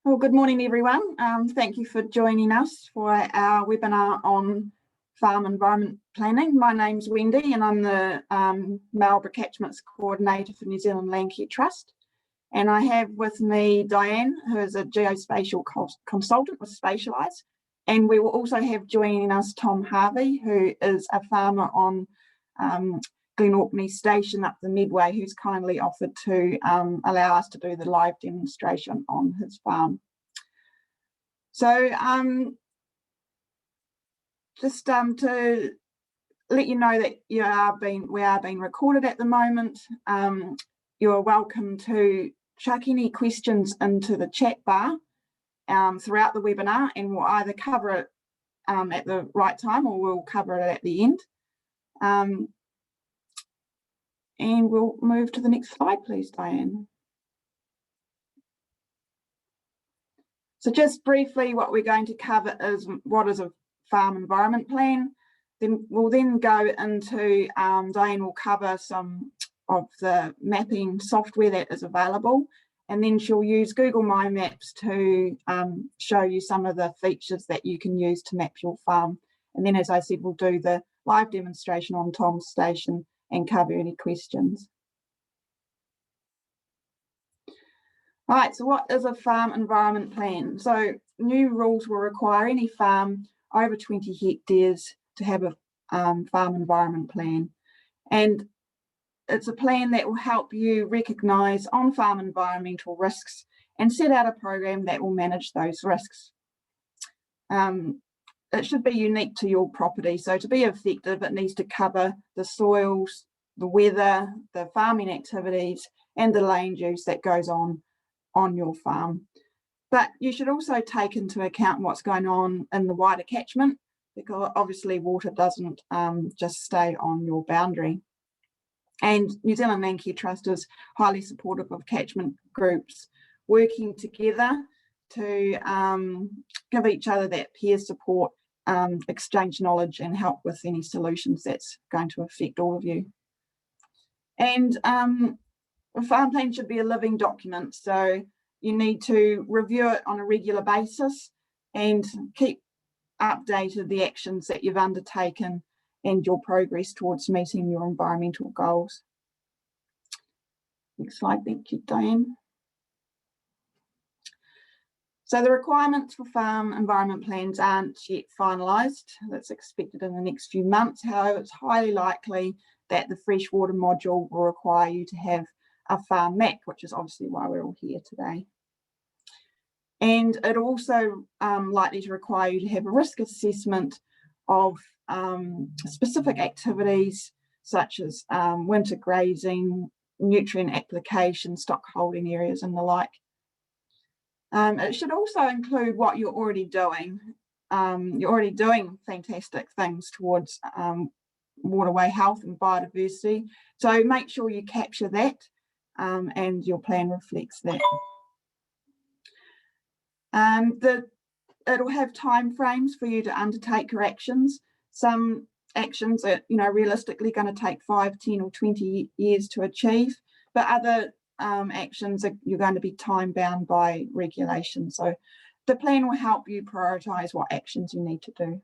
Well, good morning, everyone. Thank you for joining us for our webinar on farm environment planning. My name's Wendy and I'm the Marlborough Catchments Coordinator for New Zealand Landcare Trust. And I have with me Dianne, who is a geospatial consultant with Spatialise. And we will also have joining us Tom Harvey, who is a farmer on Glen Orkney Station up the Midway, who's kindly offered to allow us to do the live demonstration on his farm. So just to let you know that we are being recorded at the moment. You're welcome to chuck any questions into the chat bar throughout the webinar, and we'll either cover it at the right time or we'll cover it at the end. And we'll move to the next slide, please, Dianne. So just briefly, what we're going to cover is what is a farm environment plan. Then we'll go into, Dianne will cover some of the mapping software that is available, and then she'll use Google My Maps to show you some of the features that you can use to map your farm. And then, as I said, we'll do the live demonstration on Tom's station and cover any questions. All right, so what is a farm environment plan? So new rules will require any farm over 20 hectares to have a farm environment plan. And it's a plan that will help you recognise on-farm environmental risks and set out a program that will manage those risks. It should be unique to your property. So to be effective, it needs to cover the soils, the weather, the farming activities, and the land use that goes on your farm. But you should also take into account what's going on in the wider catchment, because obviously water doesn't just stay on your boundary. And New Zealand Landcare Trust is highly supportive of catchment groups working together to give each other that peer support, exchange knowledge and help with any solutions that's going to affect all of you. And a farm plan should be a living document, so you need to review it on a regular basis and keep updated the actions that you've undertaken and your progress towards meeting your environmental goals. Next slide, thank you, Dianne. So the requirements for farm environment plans aren't yet finalised. That's expected in the next few months. However, it's highly likely that the freshwater module will require you to have a farm map, which is obviously why we're all here today. And it also likely to require you to have a risk assessment of specific activities such as winter grazing, nutrient application, stock holding areas and the like. It should also include what you're already doing. You're already doing fantastic things towards waterway health and biodiversity. So make sure you capture that and your plan reflects that. It'll have time frames for you to undertake your actions. Some actions are, realistically going to take 5, 10 or 20 years to achieve, but other actions you're going to be time bound by regulation. So the plan will help you prioritise what actions you need to do.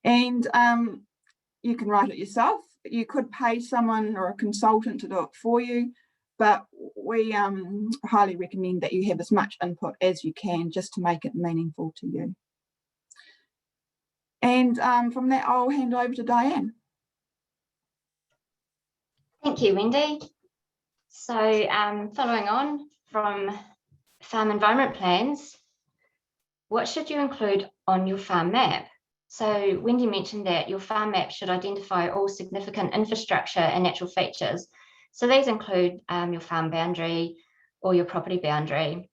And you can write it yourself. You could pay someone or a consultant to do it for you, but we highly recommend that you have as much input as you can just to make it meaningful to you. And from that, I'll hand over to Dianne. Thank you, Wendy. So following on from farm environment plans, what should you include on your farm map? So Wendy mentioned that your farm map should identify all significant infrastructure and natural features. So these include your farm boundary or your property boundary.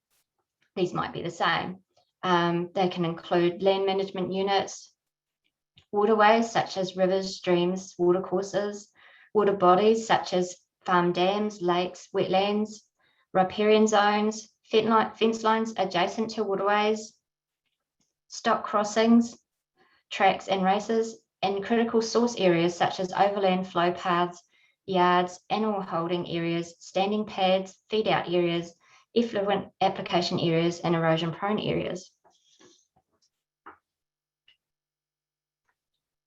These might be the same. They can include land management units, waterways such as rivers, streams, watercourses, water bodies such as farm dams, lakes, wetlands, riparian zones, fence lines adjacent to waterways, stock crossings, tracks and races, and critical source areas such as overland flow paths, yards, animal holding areas, standing pads, feed out areas, effluent application areas, and erosion-prone areas.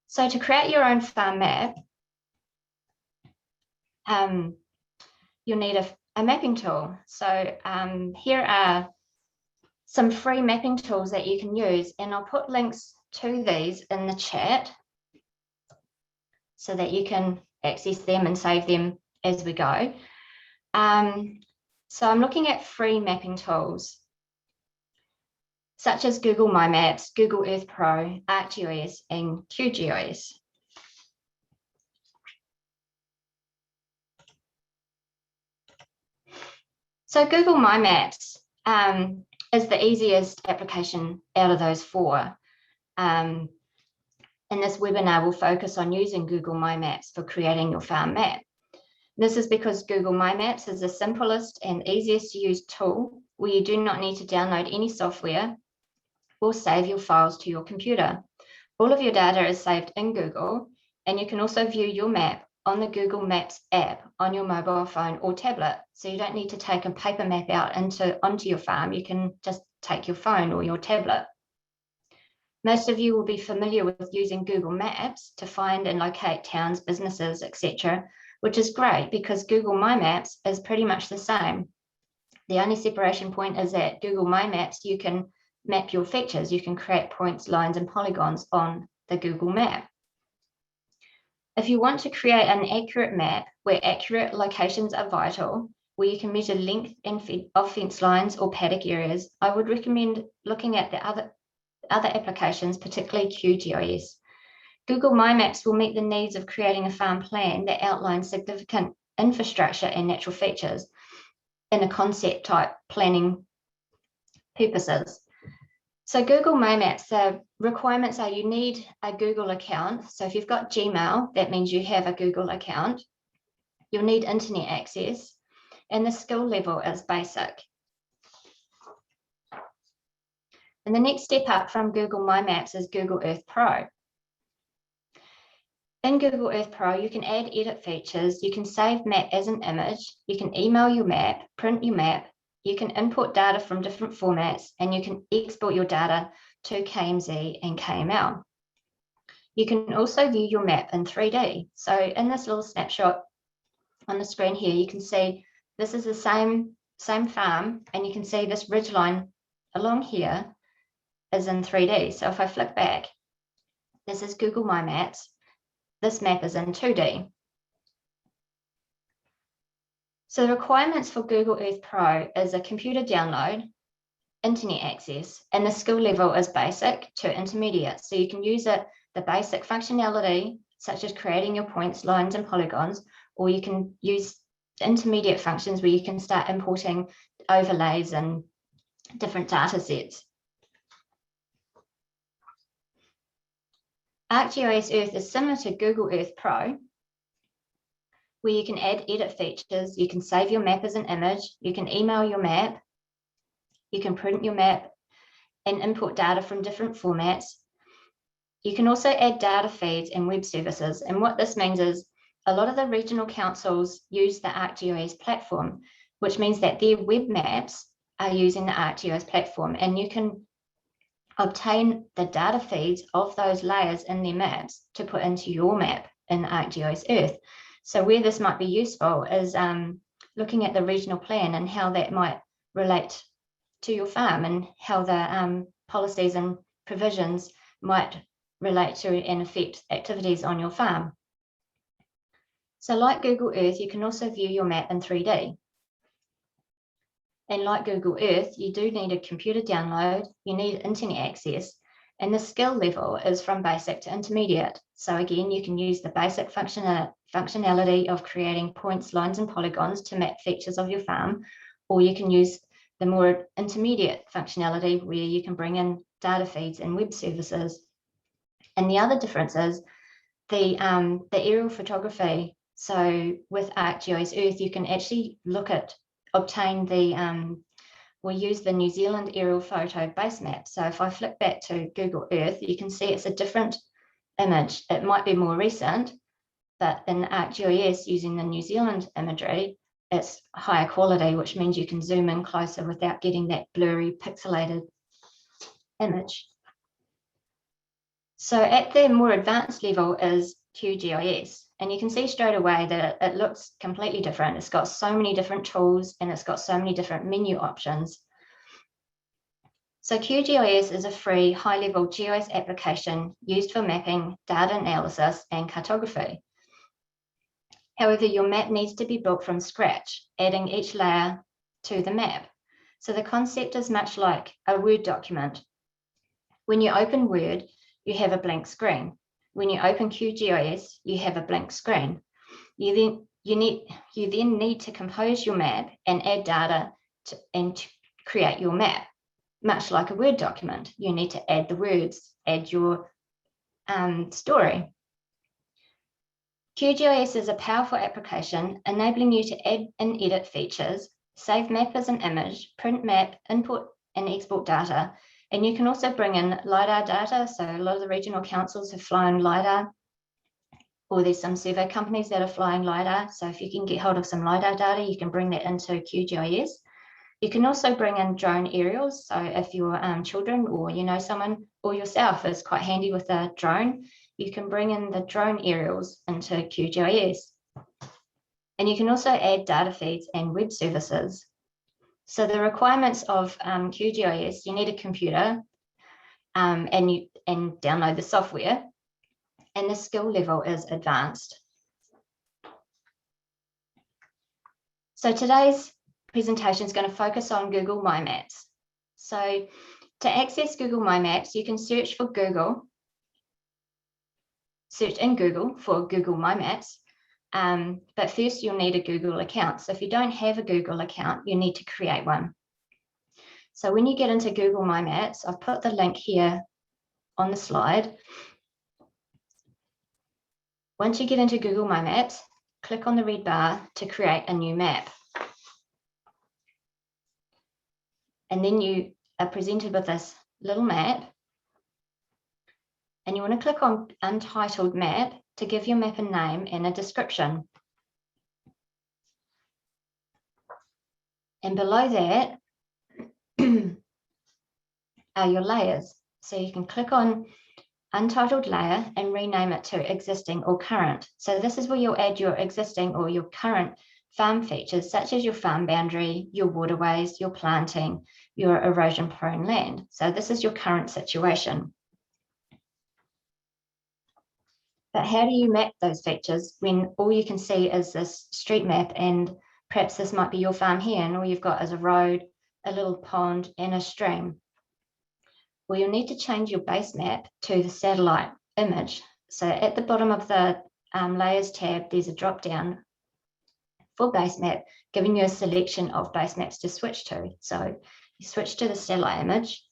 So to create your own farm map, you'll need a mapping tool. So here are some free mapping tools that you can use, and I'll put links to these in the chat so that you can access them and save them as we go. So I'm looking at free mapping tools such as Google My Maps, Google Earth Pro, Arcgis, and Qgis. So Google My Maps is the easiest application out of those four. And this webinar will focus on using Google My Maps for creating your farm map. This is because Google My Maps is the simplest and easiest to use tool where you do not need to download any software or save your files to your computer. All of your data is saved in Google, and you can also view your map on the Google Maps app on your mobile phone or tablet. So you don't need to take a paper map out onto your farm. You can just take your phone or your tablet. Most of you will be familiar with using Google Maps to find and locate towns, businesses, etc., which is great because Google My Maps is pretty much the same. The only separation point is that Google My Maps, you can map your features. You can create points, lines, and polygons on the Google map. If you want to create an accurate map where accurate locations are vital, where you can measure length of fence lines or paddock areas, I would recommend looking at the other applications, particularly Qgis. Google My Maps will meet the needs of creating a farm plan that outlines significant infrastructure and natural features in a concept type planning purposes. So Google My Maps, the requirements are you need a Google account. So if you've got Gmail, that means you have a Google account. You'll need internet access, and the skill level is basic. And the next step up from Google My Maps is Google Earth Pro. In Google Earth Pro, you can add edit features, you can save map as an image, you can email your map, print your map, you can import data from different formats, and you can export your data to KMZ and KML. You can also view your map in 3D. So in this little snapshot on the screen here, you can see this is the same farm, and you can see this ridgeline along here is in 3D. So if I flick back, this is Google My Maps. This map is in 2D. So the requirements for Google Earth Pro is a computer download, internet access, and the skill level is basic to intermediate. So you can use the basic functionality, such as creating your points, lines, and polygons, or you can use intermediate functions where you can start importing overlays and different data sets. Arcgis Earth is similar to Google Earth Pro, where you can add edit features, you can save your map as an image, you can email your map, you can print your map and import data from different formats. You can also add data feeds and web services. And what this means is a lot of the regional councils use the Arcgis platform, which means that their web maps are using the Arcgis platform, and you can obtain the data feeds of those layers in their maps to put into your map in Arcgis Earth. So where this might be useful is looking at the regional plan and how that might relate to your farm, and how the policies and provisions might relate to and affect activities on your farm. So like Google Earth, you can also view your map in 3D. And like Google Earth, you do need a computer download, you need internet access, and the skill level is from basic to intermediate. So again, you can use the basic functionality of creating points, lines, and polygons to map features of your farm, or you can use the more intermediate functionality where you can bring in data feeds and web services. And the other difference is the aerial photography. So with Arcgis Earth, you can actually obtain we use the New Zealand aerial photo base map. So if I flick back to Google Earth, you can see it's a different image. It might be more recent, but in Arcgis using the New Zealand imagery, it's higher quality, which means you can zoom in closer without getting that blurry, pixelated image. So at the more advanced level is QGIS, and you can see straight away that it looks completely different. It's got so many different tools and it's got so many different menu options. So QGIS is a free high-level GIS application used for mapping, data analysis, and cartography. However, your map needs to be built from scratch, adding each layer to the map. So the concept is much like a Word document. When you open Word, you have a blank screen. When you open QGIS, you have a blank screen. You then need to compose your map and add data to create your map. Much like a Word document, you need to add the words, add your story. QGIS is a powerful application enabling you to add and edit features, save map as an image, print map, input and export data, and you can also bring in LiDAR data. So a lot of the regional councils have flown LiDAR, or there's some survey companies that are flying LiDAR. So if you can get hold of some LiDAR data, you can bring that into QGIS. You can also bring in drone aerials. So if your children or you know someone or yourself is quite handy with a drone, you can bring in the drone aerials into QGIS. And you can also add data feeds and web services. So the requirements of QGIS, you need a computer and download the software, and the skill level is advanced. So today's presentation is going to focus on Google My Maps. So to access Google My Maps, you can search in Google for Google My Maps. But first you'll need a Google account. So if you don't have a Google account, you need to create one. So when you get into Google My Maps, I've put the link here on the slide. Once you get into Google My Maps, click on the red bar to create a new map. And then you are presented with this little map. And you want to click on Untitled Map to give your map a name and a description. And below that are your layers. So you can click on Untitled Layer and rename it to existing or current. So this is where you'll add your existing or your current farm features, such as your farm boundary, your waterways, your planting, your erosion-prone land. So this is your current situation. But how do you map those features when all you can see is this street map, and perhaps this might be your farm here and all you've got is a road, a little pond and a stream? Well, you'll need to change your base map to the satellite image. So at the bottom of the Layers tab, there's a drop down for base map, giving you a selection of base maps to switch to. So you switch to the satellite image,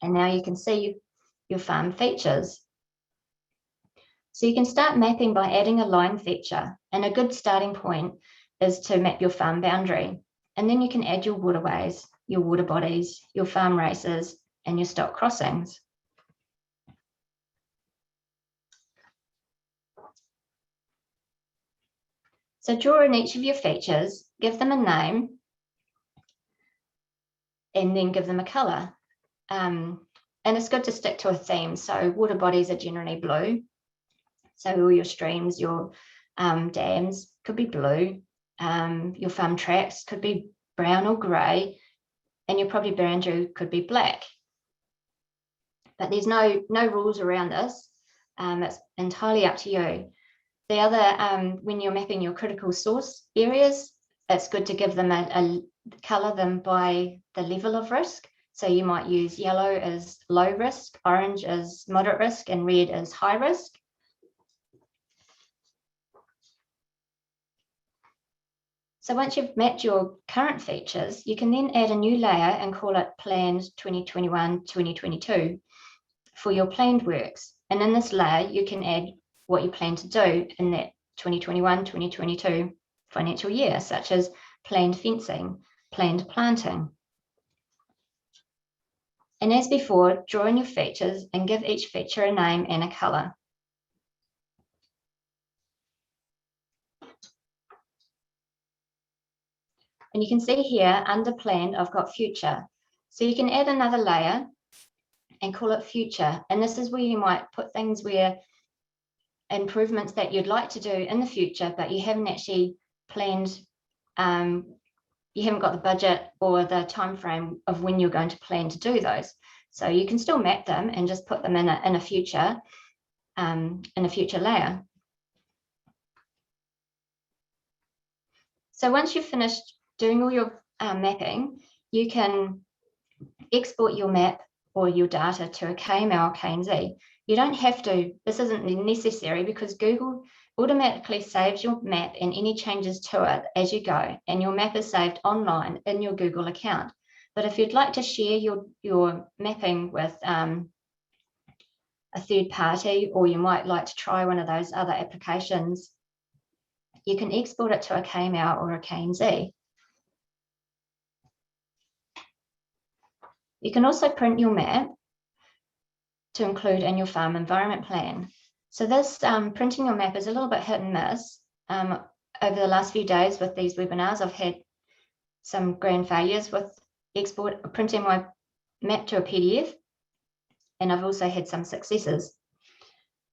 and now you can see your farm features. So you can start mapping by adding a line feature, and a good starting point is to map your farm boundary. And then you can add your waterways, your water bodies, your farm races, and your stock crossings. So draw in each of your features, give them a name, and then give them a colour. And it's good to stick to a theme. So water bodies are generally blue. So all your streams, your dams could be blue. Your farm tracks could be brown or grey, and your property boundary could be black. But there's no rules around this. It's entirely up to you. The other, when you're mapping your critical source areas, it's good to give them colour them by the level of risk. So you might use yellow as low risk, orange as moderate risk, and red as high risk. So once you've mapped your current features, you can then add a new layer and call it Planned 2021-2022 for your planned works. And in this layer, you can add what you plan to do in that 2021-2022 financial year, such as planned fencing, planned planting. And as before, draw in your features and give each feature a name and a colour. And you can see here under planned, I've got future. So you can add another layer and call it future. And this is where you might put things where improvements that you'd like to do in the future, but you haven't actually planned, you haven't got the budget or the time frame of when you're going to plan to do those. So you can still map them and just put them in a future layer. So once you've finished doing all your mapping, you can export your map or your data to a KML or KNZ. You don't have to, this isn't necessary because Google automatically saves your map and any changes to it as you go, and your map is saved online in your Google account. But if you'd like to share your mapping with a third party, or you might like to try one of those other applications, you can export it to a KML or a KNZ. You can also print your map to include in your farm environment plan. So this printing your map is a little bit hit and miss. Over the last few days with these webinars, I've had some grand failures with printing my map to a PDF, and I've also had some successes.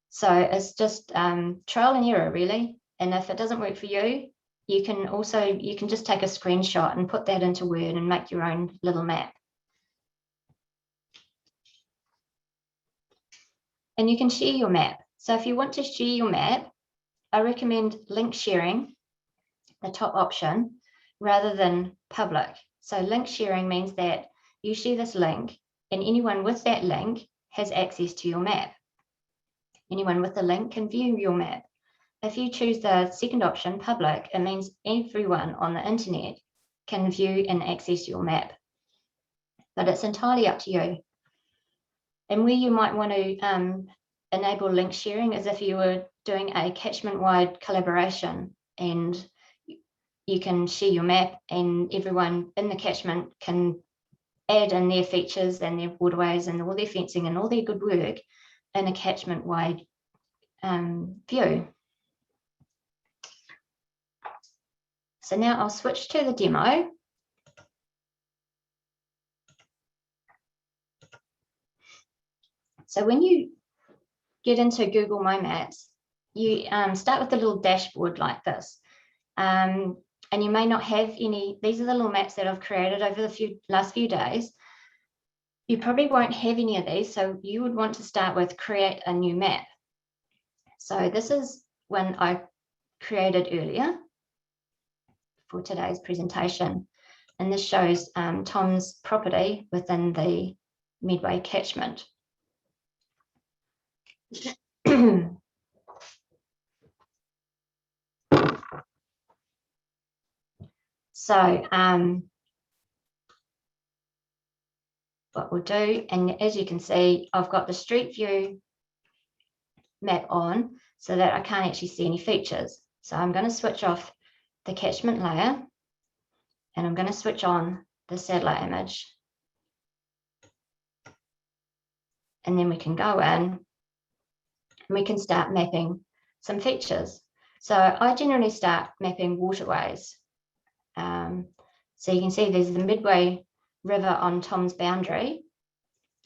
So it's just trial and error really. And if it doesn't work for you, you can just take a screenshot and put that into Word and make your own little map. And you can share your map. So if you want to share your map, I recommend link sharing, the top option, rather than public. So link sharing means that you share this link and anyone with that link has access to your map. Anyone with the link can view your map. If you choose the second option, public, it means everyone on the internet can view and access your map. But it's entirely up to you. And where you might want to enable link sharing is if you were doing a catchment-wide collaboration and you can share your map and everyone in the catchment can add in their features and their waterways and all their fencing and all their good work in a catchment-wide view. So now I'll switch to the demo. So when you get into Google My Maps, you start with a little dashboard like this. And you may not have any, these are the little maps that I've created over the last few days. You probably won't have any of these, so you would want to start with create a new map. So this is one I created earlier for today's presentation. And this shows Tom's property within the Medway catchment. So what we'll do, and as you can see, I've got the street view map on so that I can't actually see any features. So I'm going to switch off the catchment layer and I'm going to switch on the satellite image. And then we can go in and we can start mapping some features. So I generally start mapping waterways. So you can see there's the Medway River on Tom's boundary.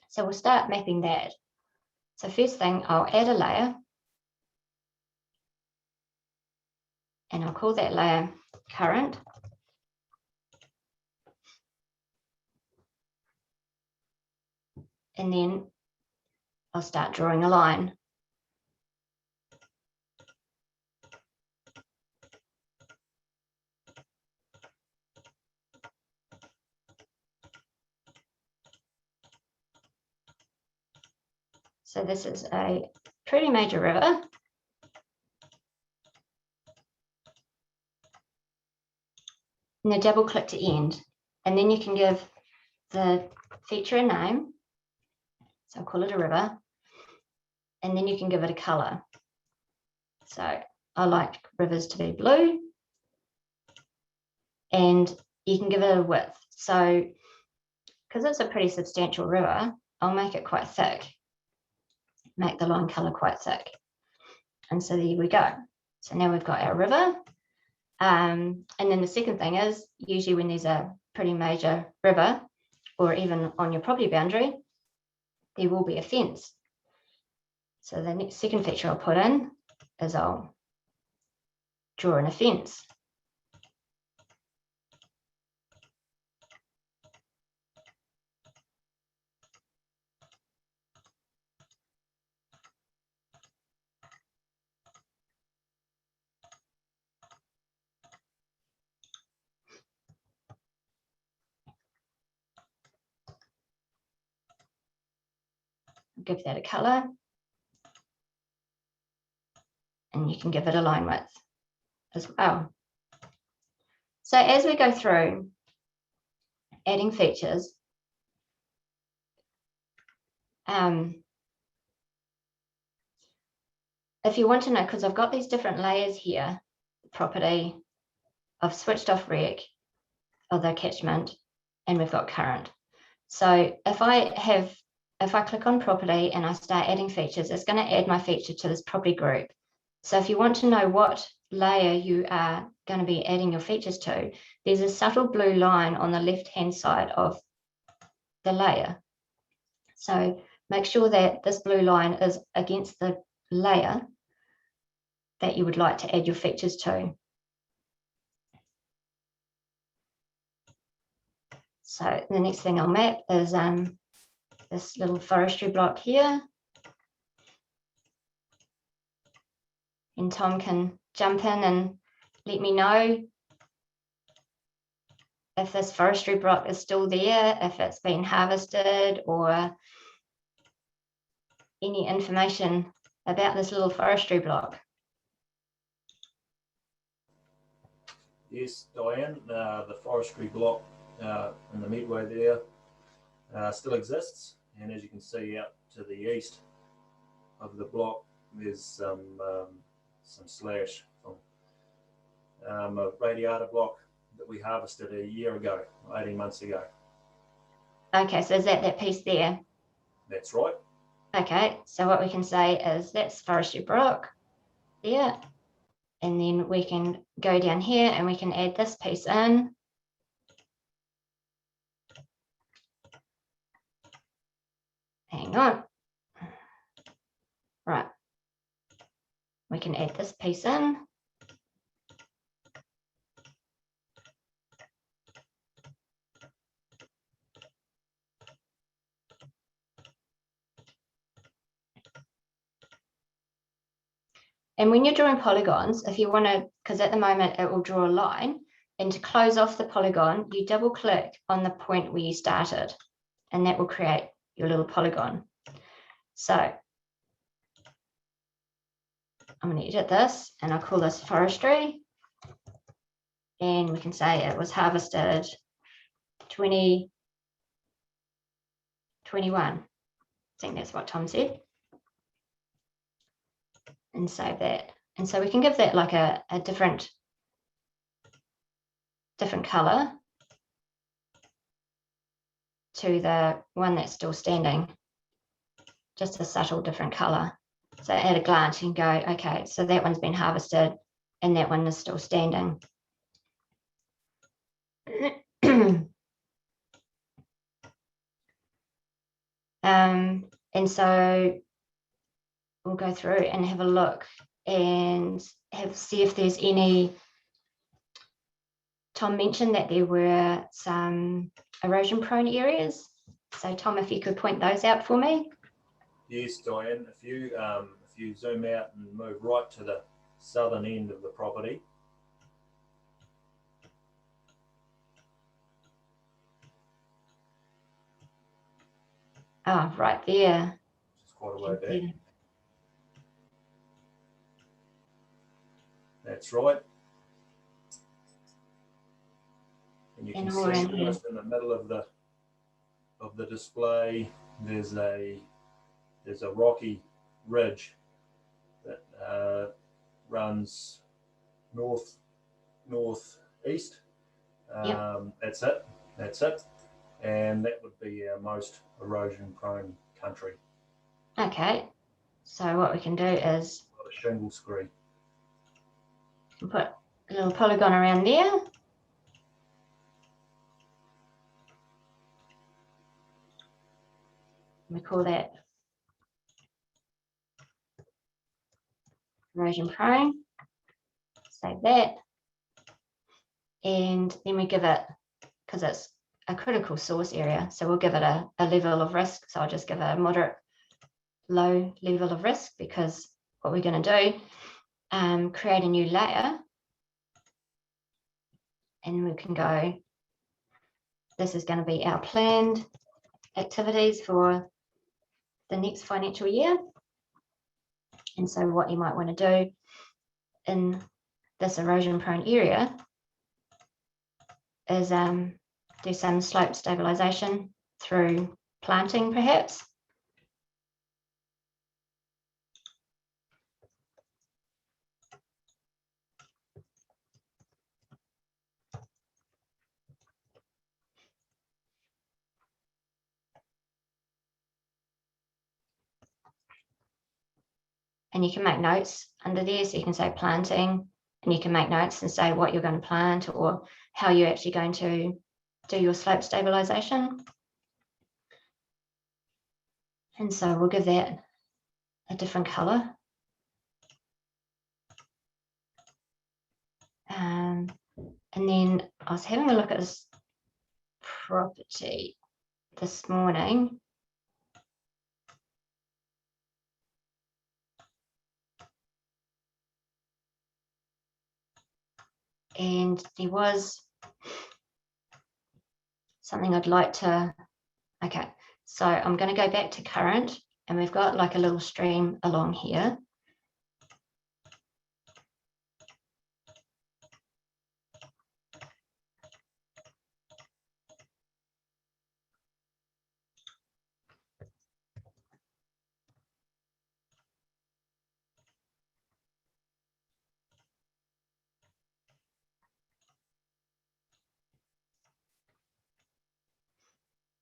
So we'll start mapping that. So first thing, I'll add a layer. And I'll call that layer current. And then I'll start drawing a line. So this is a pretty major river. And then double click to end. And then you can give the feature a name. So I'll call it a river. And then you can give it a color. So I like rivers to be blue. And you can give it a width. So because it's a pretty substantial river, I'll make it quite thick. Make the line color quite thick. And so there we go. So now we've got our river. And then the second thing is, usually when there's a pretty major river or even on your property boundary, there will be a fence. So the next second feature I'll put in is I'll draw in a fence. Give that a colour, and you can give it a line width as well. So as we go through adding features, if you want to know, because I've got these different layers here, property, I've switched off rec, the catchment, and we've got current. So if I click on property and I start adding features, it's going to add my feature to this property group. So if you want to know what layer you are going to be adding your features to, there's a subtle blue line on the left-hand side of the layer. So make sure that this blue line is against the layer that you would like to add your features to. So the next thing I'll map is this little forestry block here. And Tom can jump in and let me know if this forestry block is still there, if it's been harvested, or any information about this little forestry block. Yes, Dianne, the forestry block in the midway there still exists, and as you can see out to the east of the block, there's some slash from a radiata block that we harvested a year ago, 18 months ago. Okay, so is that piece there? That's right. Okay, so what we can say is that's forestry block there, and then we can go down here and we can add this piece in. Hang on. Right. We can add this piece in. And when you're drawing polygons, if you want to, because at the moment it will draw a line, and to close off the polygon, you double click on the point where you started, and that will create your little polygon. So I'm going to edit this and I'll call this forestry. And we can say it was harvested 2021. I think that's what Tom said. And save that. And so we can give that like a different color to the one that's still standing, just a subtle different color. So at a glance you can go, okay, so that one's been harvested and that one is still standing. And so we'll go through and have a look and see if there's any. Tom mentioned that there were some erosion prone areas. So Tom, if you could point those out for me. Yes, Dianne, if you zoom out and move right to the southern end of the property, Oh, right there. it's quite a way back. That's right. And you can see almost in the middle of the display, there's a rocky ridge that runs northeast. Yep. That's it. And that would be our most erosion prone country. Okay. So what we can do is A shingle scree. put a little polygon around there. We call that erosion prone. Save that. And then we give it, because it's a critical source area, so we'll give it a level of risk. So I'll just give it a moderate, low level of risk, because what we're going to do, create a new layer. And we can go, this is going to be our planned activities for the next financial year. And so what you might want to do in this erosion prone area is do some slope stabilization through planting perhaps. And you can make notes under there, so you can say planting, and you can make notes and say what you're going to plant or how you're actually going to do your slope stabilization. And so we'll give that a different color. And then I was having a look at this property this morning. And there was something I'd like to, okay, so I'm going to go back to current, and we've got like a little stream along here.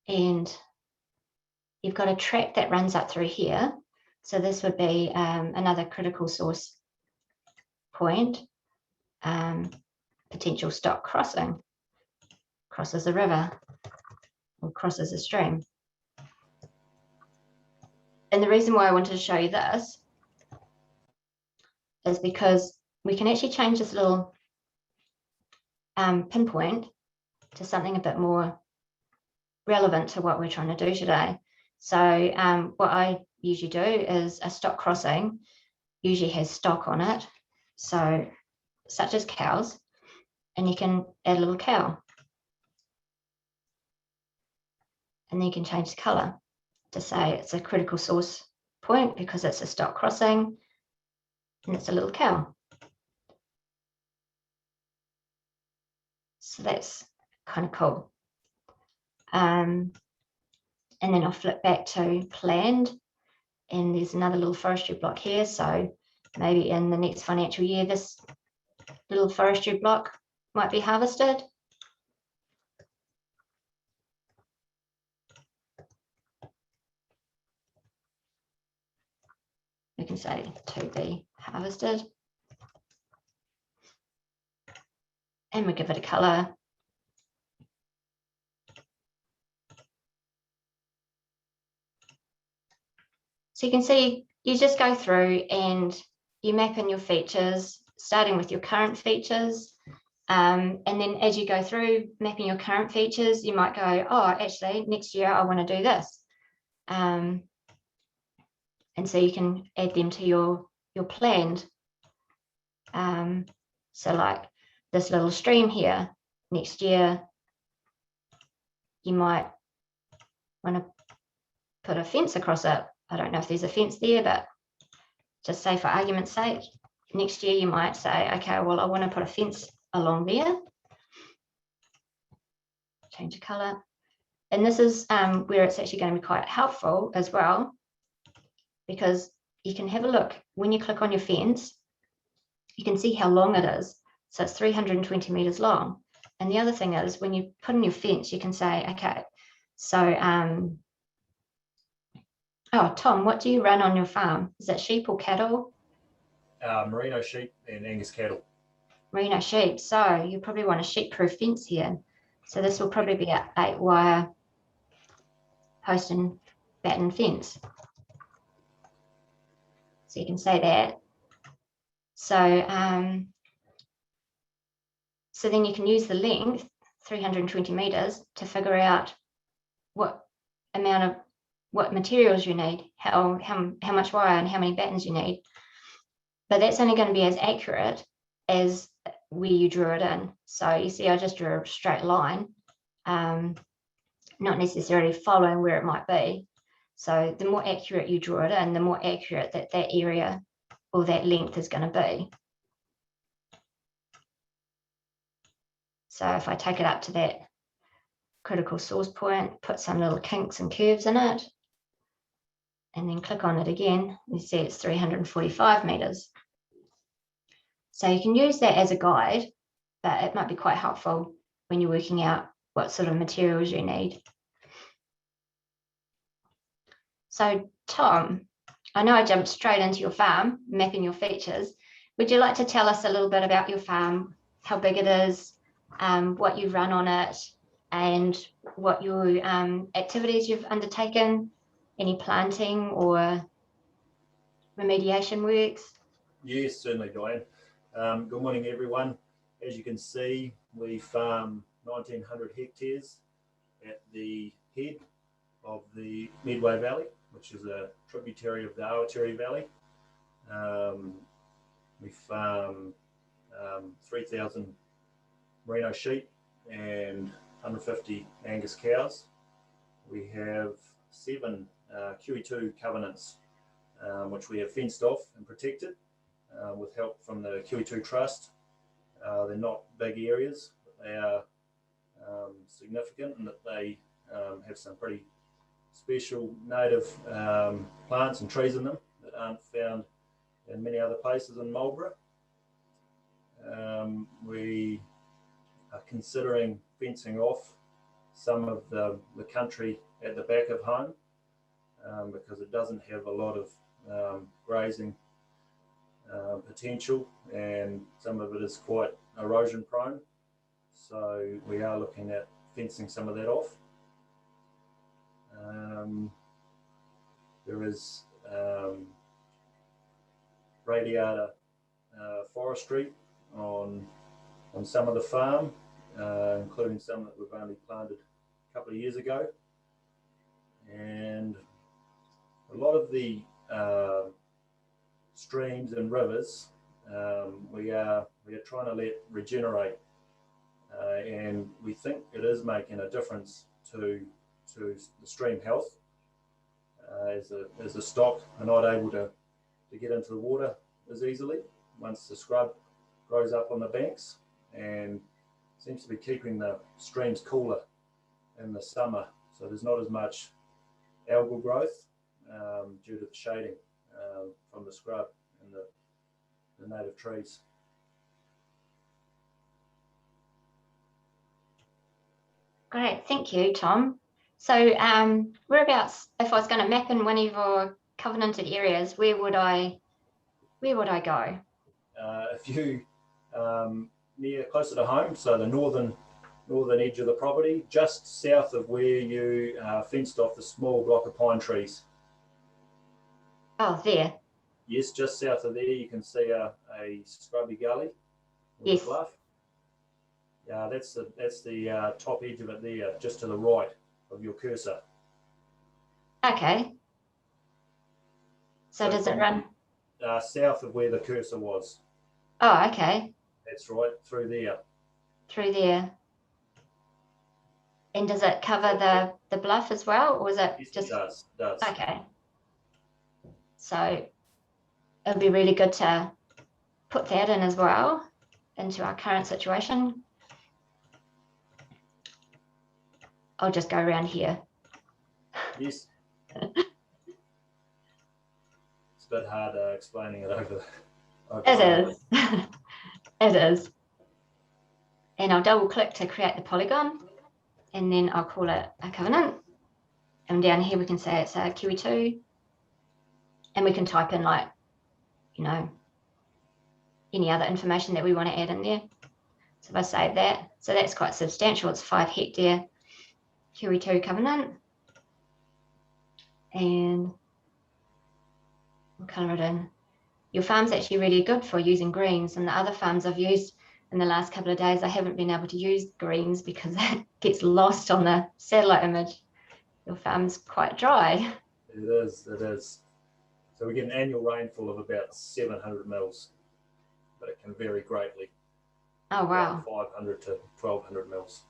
And you've got a track that runs up through here. So this would be another critical source point, potential stock crossing, crosses a river or crosses a stream. And the reason why I wanted to show you this is because we can actually change this little pinpoint to something a bit more relevant to what we're trying to do today. So what I usually do is a stock crossing usually has stock on it, so such as cows, and you can add a little cow. And then you can change the colour to say it's a critical source point because it's a stock crossing and it's a little cow. So that's kind of cool. And then I'll flip back to planned, and there's another little forestry block here. So maybe in the next financial year, this little forestry block might be harvested. We can say to be harvested. And we give it a colour. So you can see, you just go through and you map in your features, starting with your current features. And then as you go through mapping your current features, you might go, oh, actually, next year I want to do this. And so you can add them to your planned. So like this little stream here, next year, you might want to put a fence across it. I don't know if there's a fence there, but just say for argument's sake, next year you might say, okay, well, I want to put a fence along there. Change the colour. And this is where it's actually going to be quite helpful as well, because you can have a look. When you click on your fence, you can see how long it is. So it's 320 metres long. And the other thing is, when you put in your fence, you can say, okay, so, oh, Tom, what do you run on your farm? Is it sheep or cattle? Merino sheep and Angus cattle. merino sheep. So you probably want a sheep-proof fence here. So this will probably be a 8-wire post and batten fence. So you can say that. So, so then you can use the length, 320 meters, to figure out what materials you need, how much wire and how many battens you need. But that's only going to be as accurate as where you drew it in. So you see, I just drew a straight line, not necessarily following where it might be. So the more accurate you draw it in, the more accurate that area or that length is going to be. So if I take it up to that critical source point, put some little kinks and curves in it, and then click on it again, you see it's 345 meters. So you can use that as a guide, but it might be quite helpful when you're working out what sort of materials you need. So Tom, I know I jumped straight into your farm, mapping your features. Would you like to tell us a little bit about your farm, how big it is, what you run on it, and what your activities you've undertaken, any planting or remediation works? Yes, certainly, Dianne. Good morning, everyone. As you can see, we farm 1,900 hectares at the head of the Medway Valley, which is a tributary of the Aotearoa Valley. We farm 3,000 merino sheep and 150 Angus cows. We have 7 QE2 covenants, which we have fenced off and protected with help from the QE2 Trust. They're not big areas, but they are significant in that they have some pretty special native plants and trees in them that aren't found in many other places in Marlborough. We are considering fencing off some of the country at the back of home because it doesn't have a lot of grazing potential, and some of it is quite erosion prone. So we are looking at fencing some of that off. There is radiata forestry on some of the farm, including some that we've only planted a couple of years ago. And a lot of the streams and rivers we are trying to let regenerate, and we think it is making a difference to the stream health, as the stock are not able to get into the water as easily once the scrub grows up on the banks, and seems to be keeping the streams cooler in the summer, so there's not as much algal growth due to the shading from the scrub and the native trees. Great, thank you, Tom. So whereabouts, if I was going to map in one of your covenanted areas, where would I go? If you near closer to home, so the northern edge of the property, just south of where you fenced off the small block of pine trees. Oh, there. Yes, just south of there, you can see a scrubby gully with yes. a bluff. Yeah, that's the top edge of it there, just to the right of your cursor. Okay. So does it run? South of where the cursor was. Oh, okay. That's right, through there. Through there. And does it cover the bluff as well, or is it Yes, just? It does. Okay. So it'll be really good to put that in as well into our current situation. I'll just go around here. Yes. It's a bit hard explaining it over It is. It is. And I'll double click to create the polygon, and then I'll call it a covenant. And down here we can say it's a QE2, and we can type in, like, you know, any other information that we want to add in there. So if I save that, so that's quite substantial. It's 5 hectare Q2 covenant. And we'll colour it in. Your farm's actually really good for using greens, and the other farms I've used in the last couple of days, I haven't been able to use greens because it gets lost on the satellite image. Your farm's quite dry. It is, it is. So we get an annual rainfall of about 700 mils, but it can vary greatly. Oh, wow. 500 to 1200 mils.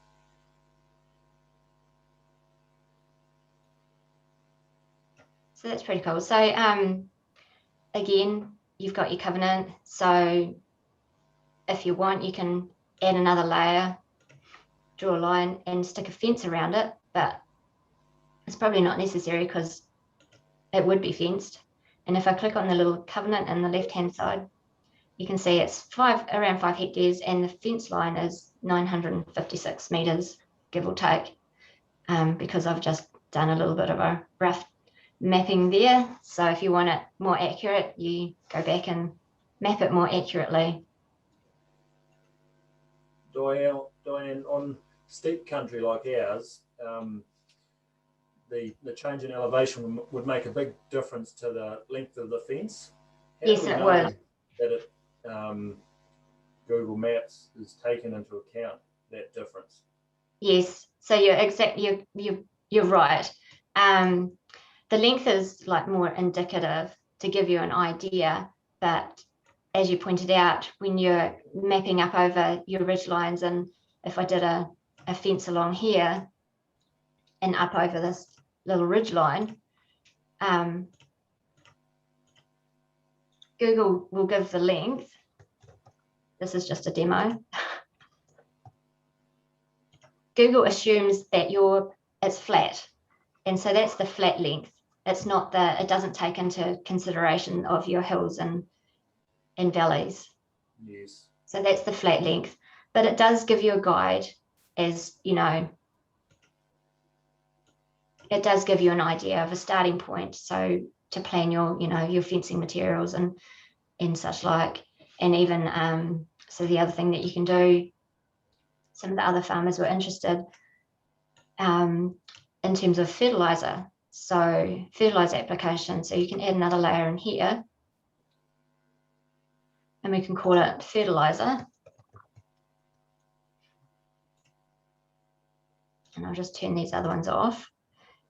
So that's pretty cool. So again, you've got your covenant. So if you want, you can add another layer, draw a line and stick a fence around it, but it's probably not necessary because it would be fenced. And if I click on the little covenant on the left-hand side, you can see it's around 5 hectares and the fence line is 956 meters, give or take, because I've just done a little bit of a rough mapping there. So if you want it more accurate, you go back and map it more accurately. Dianne, on steep country like ours, the change in elevation would make a big difference to the length of the fence. How Yes, do we it know would. that it, Google Maps is taken into account that difference? Yes, so you're right. The length is like more indicative to give you an idea, but as you pointed out, when you're mapping up over your ridge lines, and if I did a fence along here and up over this little ridge line, Google will give the length. This is just a demo. Google assumes that it's flat, and so that's the flat length. It's not it doesn't take into consideration of your hills and valleys. Yes. So that's the flat length, but it does give you a guide, as you know. It does give you an idea of a starting point, so to plan your fencing materials and such like, and even so the other thing that you can do, some of the other farmers were interested in terms of fertilizer. So fertilizer application, so you can add another layer in here and we can call it fertilizer. And I'll just turn these other ones off.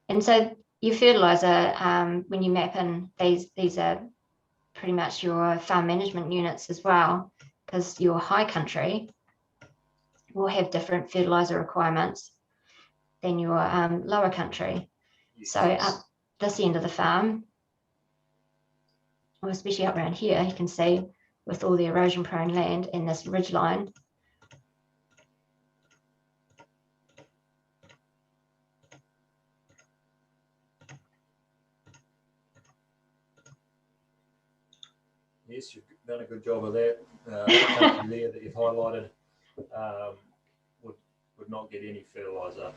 And so your fertilizer, when you map in, these are pretty much your farm management units as well, because your high country will have different fertilizer requirements than your lower country. Yes. So up this end of the farm, or especially up around here, you can see with all the erosion prone land and this ridge line, Yes, you've done a good job of that. That country there that you've highlighted would not get any fertiliser.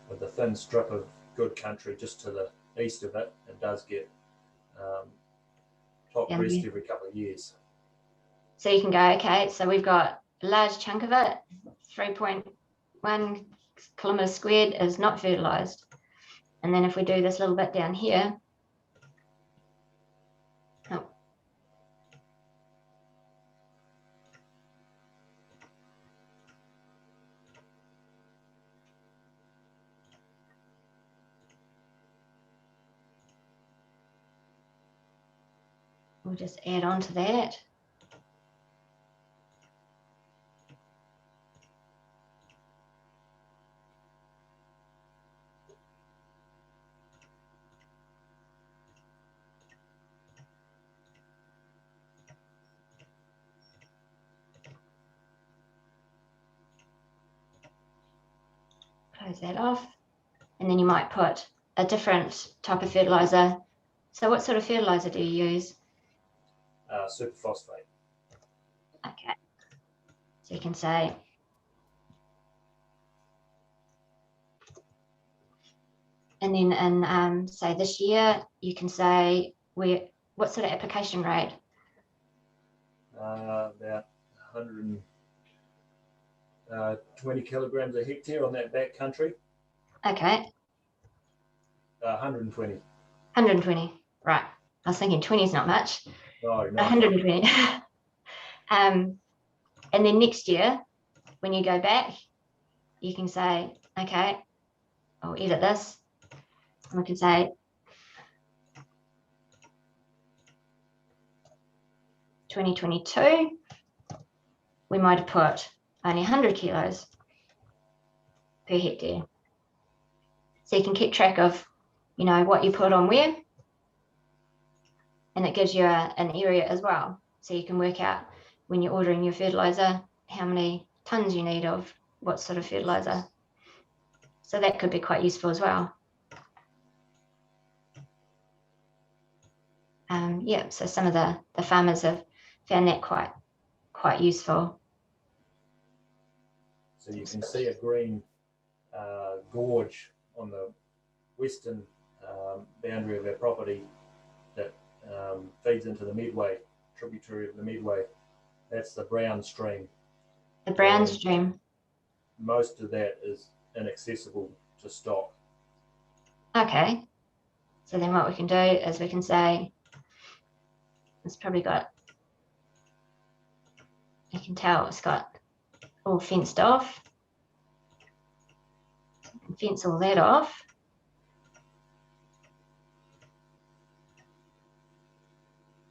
With the thin strip of good country just to the east of it, it does get top dressed every couple of years. So you can go, okay, so we've got a large chunk of it, 3.1 kilometres squared is not fertilised. And then if we do this little bit down here, we'll just add on to that. Close that off. And then you might put a different type of fertiliser. So what sort of fertiliser do you use? Superphosphate. Okay. So you can say, and then in say this year, you can say what sort of application rate? about 120 kilograms a hectare on that back country. Okay, 120. 120. Right. I was thinking 20 is not much. No, no. 120. And then next year, when you go back, you can say, okay, I'll edit this. And we can say 2022, we might have put only 100 kilos per hectare. So you can keep track of, you know, what you put on where, and it gives you an area as well. So you can work out when you're ordering your fertilizer, how many tons you need of what sort of fertilizer. So that could be quite useful as well. Yeah, so some of the farmers have found that quite useful. So you can see a green gorge on the western boundary of our property that feeds into the Medway, tributary of the Medway. That's the brown stream. The brown And stream. most of that is inaccessible to stock. Okay. So then what we can do is we can say, it's probably got, you can tell it's got all fenced off. So we can fence all that off.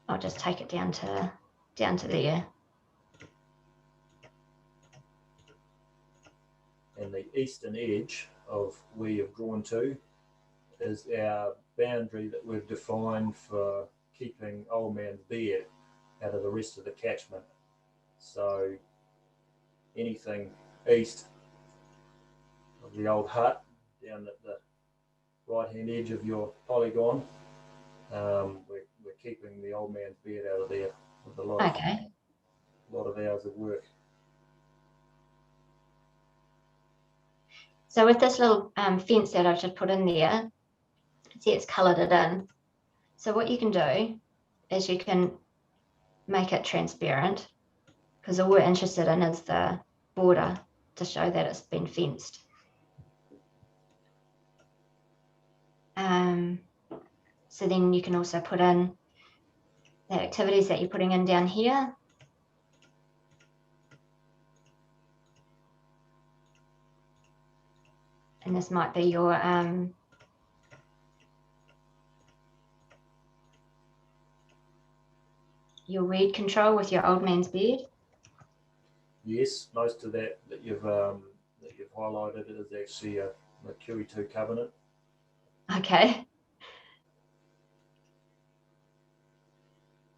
I'll just take it down to there. And the eastern edge of where you've drawn to is our boundary that we've defined for keeping Old Man's Beard out of the rest of the catchment. So anything east of the old hut down at the right hand edge of your polygon, we're keeping the Old Man's Beard out of there with a lot of hours of work. So with this little fence that I've just put in there, see it's coloured it in. So what you can do is you can make it transparent, because all we're interested in is the border to show that it's been fenced. So then you can also put in the activities that you're putting in down here. And this might be your weed control with your Old Man's Beard. Yes, most of that you've highlighted is actually a QE2 covenant. Okay.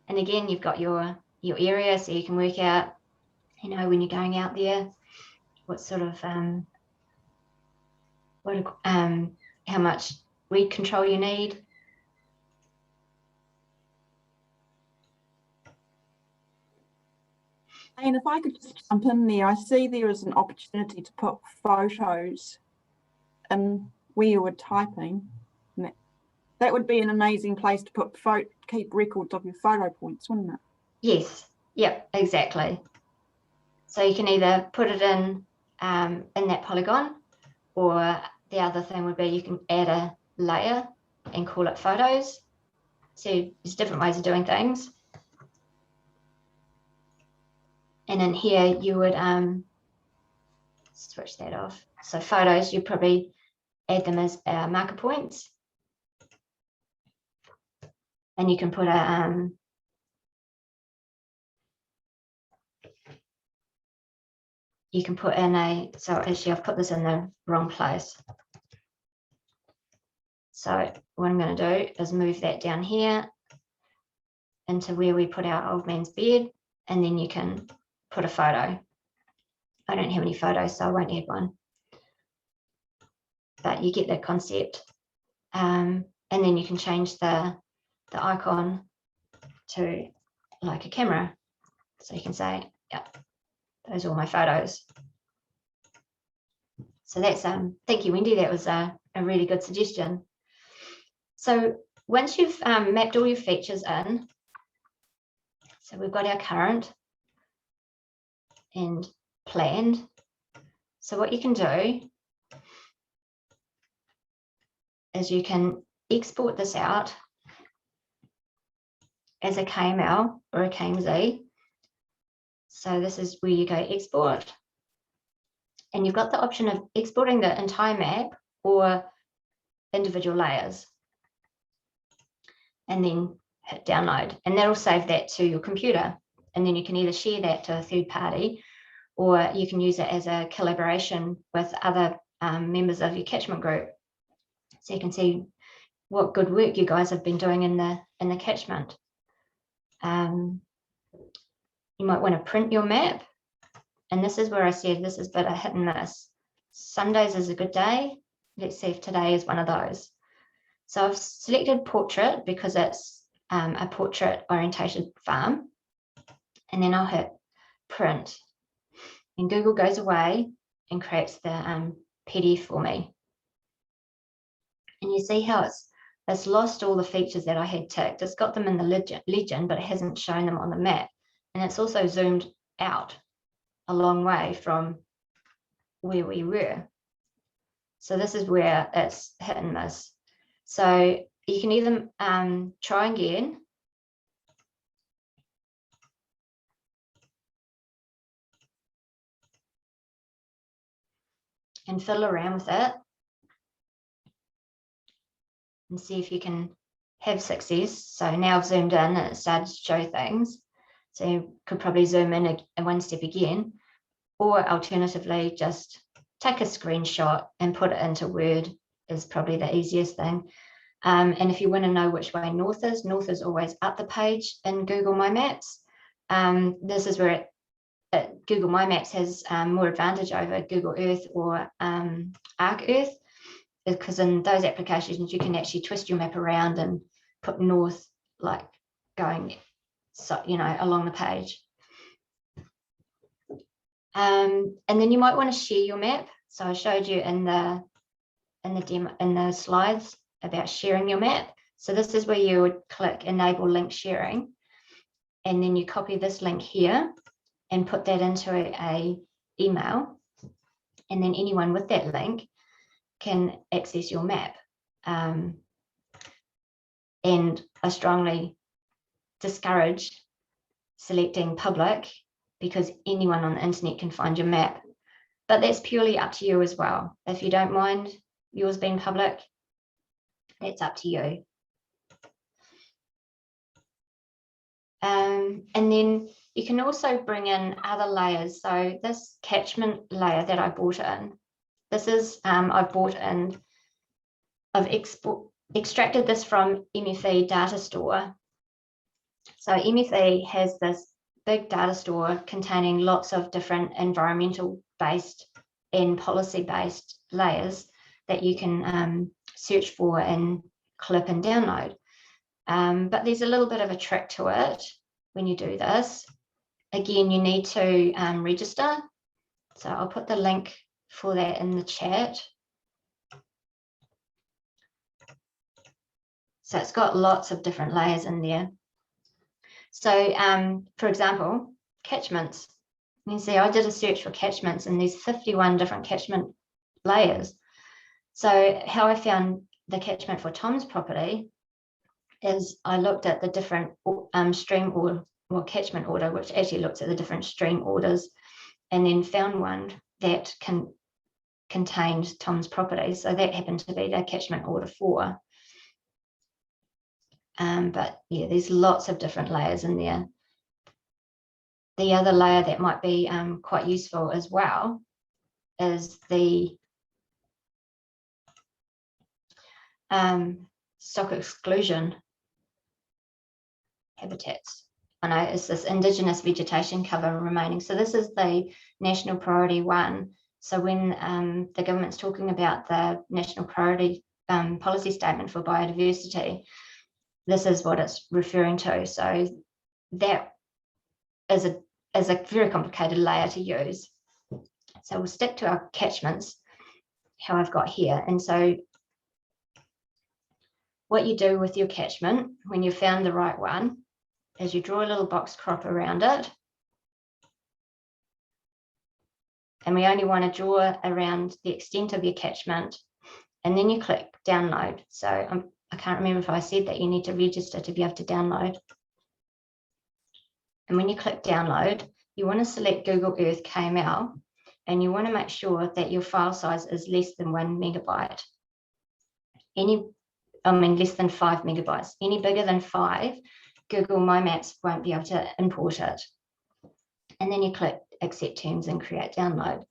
And again, you've got your area, so you can work out, you know, when you're going out there, what sort of how much weed control you need. And if I could just jump in there, I see there is an opportunity to put photos in where you were typing. That would be an amazing place to put keep records of your photo points, wouldn't it? Yes, yep, exactly. So you can either put it in that polygon, or the other thing would be you can add a layer and call it photos. So there's different ways of doing things. And in here you would switch that off. So photos, you probably add them as marker points. And you can put a you can put in a, so actually I've put this in the wrong place. So what I'm going to do is move that down here into where we put our Old Man's Beard, and then you can put a photo. I don't have any photos, so I won't add one. But you get the concept. And then you can change the icon to like a camera. So you can say, yep, those are all my photos. So that's, thank you, Wendy, that was a really good suggestion. So once you've mapped all your features in, So we've got our current and planned. So what you can do is you can export this out as a KML or a KMZ. So this is where you go export. And you've got the option of exporting the entire map or individual layers. And then hit download. And that'll save that to your computer. And then you can either share that to a third party, or you can use it as a collaboration with other members of your catchment group. So you can see what good work you guys have been doing in the catchment. You might want to print your map. And this is where I said this is a bit of hit and miss. Some days is a good day. Let's see if today is one of those. So I've selected portrait because it's a portrait orientated farm. And then I'll hit print. And Google goes away and creates the PDF for me. And you see how it's lost all the features that I had ticked. It's got them in the legend, but it hasn't shown them on the map. And it's also zoomed out a long way from where we were. So this is where it's hit and miss. So you can either try again. And fiddle around with it and see if you can have success. So now I've zoomed in and it started to show things. So you could probably zoom in one step again, or alternatively, just take a screenshot and put it into Word is probably the easiest thing. And if you want to know which way north is always up the page in Google My Maps. This is where Google My Maps has more advantage over Google Earth or Arcgis Earth, because in those applications you can actually twist your map around and put north, like going, so along the page. And then you might want to share your map. So I showed you in the demo, in the slides about sharing your map. So this is where you would click enable link sharing, and then you copy this link here and put that into a email, and then anyone with that link can access your map. And I strongly discourage selecting public, because anyone on the internet can find your map. But that's purely up to you as well. If you don't mind yours being public, that's up to you. And then you can also bring in other layers. So this catchment layer that I brought in, this is, I've extracted this from MFE data store. So MFE has this big data store containing lots of different environmental based and policy based layers that you can search for and clip and download. But there's a little bit of a trick to it when you do this. Again, you need to register. So I'll put the link for that in the chat. So it's got lots of different layers in there. So for example, catchments. You can see I did a search for catchments and there's 51 different catchment layers. So how I found the catchment for Tom's property is I looked at the different stream or catchment order, which actually looks at the different stream orders, and then found one that contained Tom's property. So that happened to be the catchment order 4. But yeah, there's lots of different layers in there. The other layer that might be quite useful as well is the stock exclusion habitats. I know it's this Indigenous vegetation cover remaining. So this is the national priority 1. So when the government's talking about the national priority policy statement for biodiversity, this is what it's referring to. So that is a very complicated layer to use. So we'll stick to our catchments, how I've got here. And so what you do with your catchment when you've found the right one is you draw a little box crop around it. And we only want to draw around the extent of your catchment. And then you click download. So I can't remember if I said that you need to register to be able to download. And when you click download, you want to select Google Earth KML, and you want to make sure that your file size is less than 1 megabyte. Less than 5 megabytes. Any bigger than 5, Google My Maps won't be able to import it. And then you click accept terms and create download.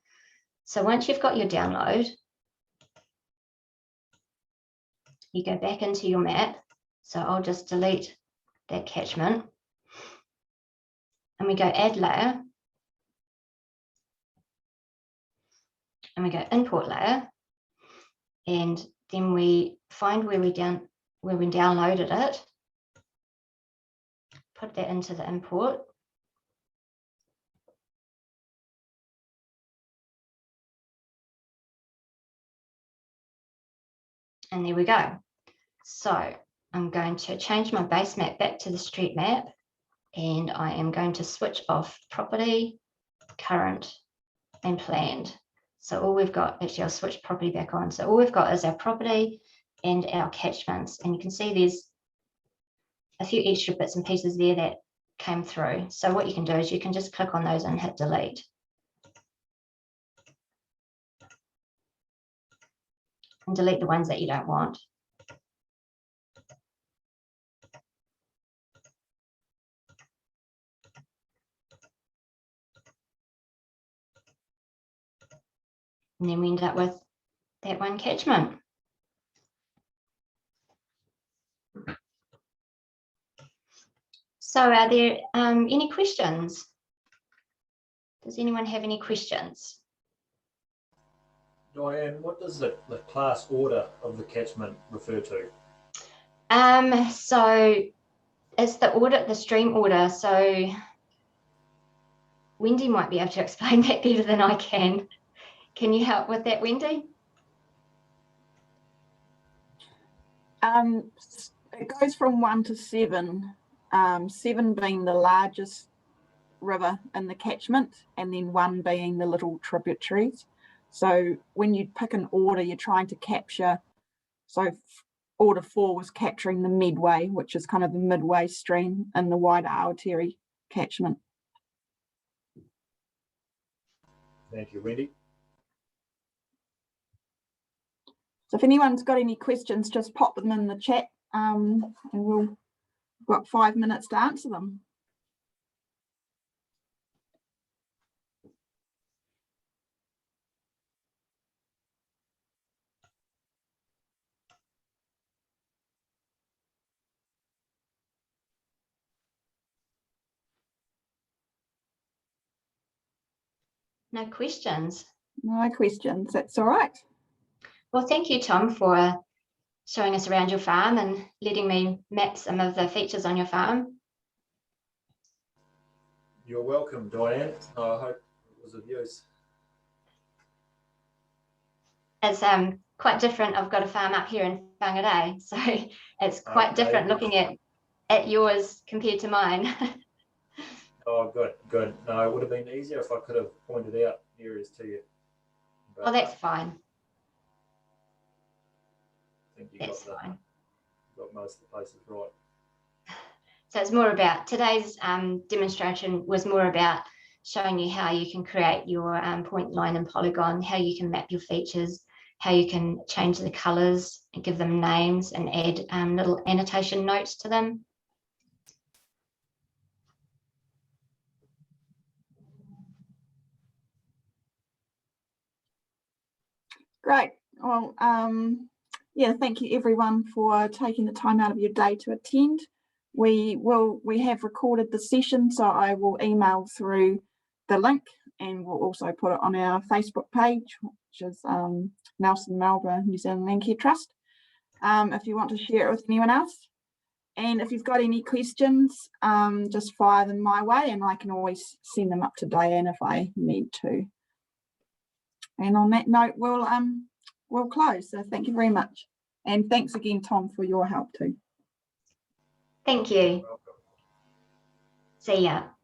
So once you've got your download, you go back into your map. So I'll just delete that catchment. And we go add layer. And we go import layer. And then we find where we downloaded it. Put that into the import. And there we go. So I'm going to change my base map back to the street map, and I am going to switch off property, current, and planned. So all we've got, actually I'll switch property back on. So all we've got is our property and our catchments. And you can see there's a few extra bits and pieces there that came through. So what you can do is you can just click on those and hit delete. And delete the ones that you don't want. And then we end up with that one catchment. So are there any questions? Does anyone have any questions? Dianne, what does the class order of the catchment refer to? So it's the stream order. So Wendy might be able to explain that better than I can. Can you help with that, Wendy? It goes from 1 to 7, 7 being the largest river in the catchment, and then 1 being the little tributaries. So when you pick an order, you're trying to capture, so order 4 was capturing the midway, which is kind of the midway stream in the wider Aotearoa catchment. Thank you, Wendy. So if anyone's got any questions, just pop them in the chat, and we've got 5 minutes to answer them. No questions. No questions, that's all right. Well, thank you, Tom, for showing us around your farm and letting me map some of the features on your farm. You're welcome, Dianne. I hope it was of use. It's quite different. I've got a farm up here in Whangarei, so it's quite different looking at yours compared to mine. Oh, good, good. No, it would have been easier if I could have pointed out areas to you. But Oh, that's fine. I think you That's got fine. got most of the places right. So it's more about today's demonstration was more about showing you how you can create your point, line, and polygon, how you can map your features, how you can change the colors and give them names and add little annotation notes to them. Great. Well, yeah, thank you everyone for taking the time out of your day to attend. We have recorded the session, so I will email through the link, and we'll also put it on our Facebook page, which is Nelson Marlborough New Zealand Landcare Trust, if you want to share it with anyone else. And if you've got any questions, just fire them my way, and I can always send them up to Dianne if I need to. And on that note, we'll close. So thank you very much. And thanks again, Tom, for your help too. Thank you. Welcome. See ya.